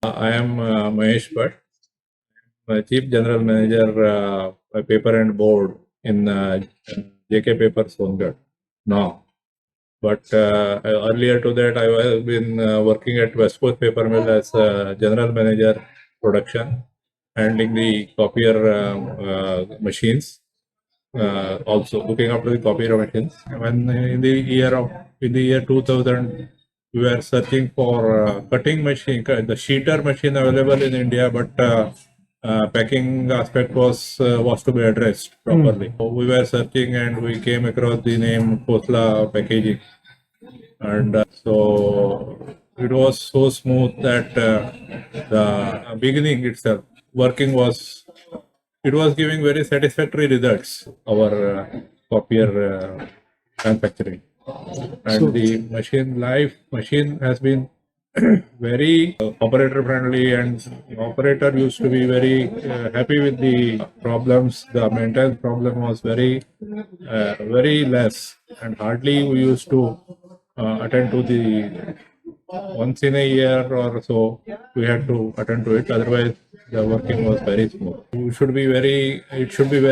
I am Mahesh Bhatt, Chief General Manager, Paper and Board in JK Paper Songarh now. But earlier to that, I have been working at West Coast Paper Mill as General Manager Production, handling the copier machines, also looking after the copier machines. When in the year 2000, we were searching for cutting machine, the sheeter machine available in India, but packing aspect was to be addressed properly. So we were searching and we came across the name Khosla packaging, and so it was so smooth that the beginning itself working was it was giving very satisfactory results, our copier manufacturing. And the machine has been very operator friendly, and the operator used to be very happy with the problems. The maintenance problem was very less, and hardly we used to attend to the once in a year or so we had to attend to it. Otherwise, the working was very smooth. It should be very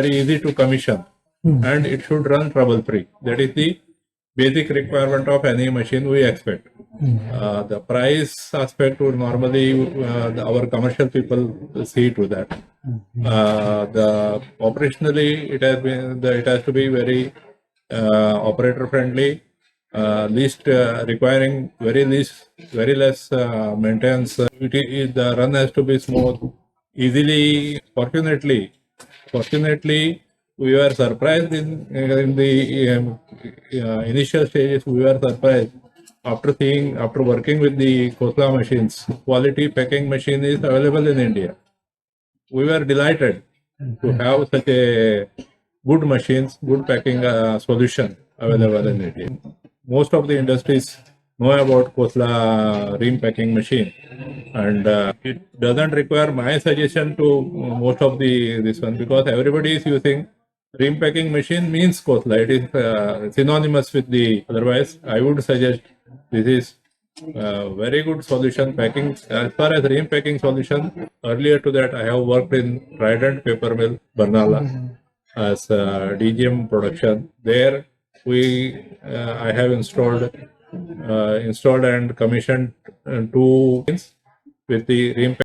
easy to commission, and it should run trouble free. That is the basic requirement of any machine we expect. The price aspect would normally our commercial people see to that. The operationally it has to be very operator friendly, least requiring very less maintenance. The run has to be smooth, easily. Fortunately, we were surprised in the initial stages. We were surprised after working with the Khosla machines. Quality packing machine is available in India. We were delighted to have such a good machines, good packing solution available in India. Most of the industries know about Khosla Reampacking machine, and it doesn't require my suggestion to most of the this one, because everybody is using Reampacking machine means Khosla. It is synonymous with the. Otherwise, I would suggest this is very good solution packing. As far as Reampacking solution, earlier to that, I have worked in Trident Paper Mill, Barnala, as DGM production. There, I have installed and commissioned two with the Reampack.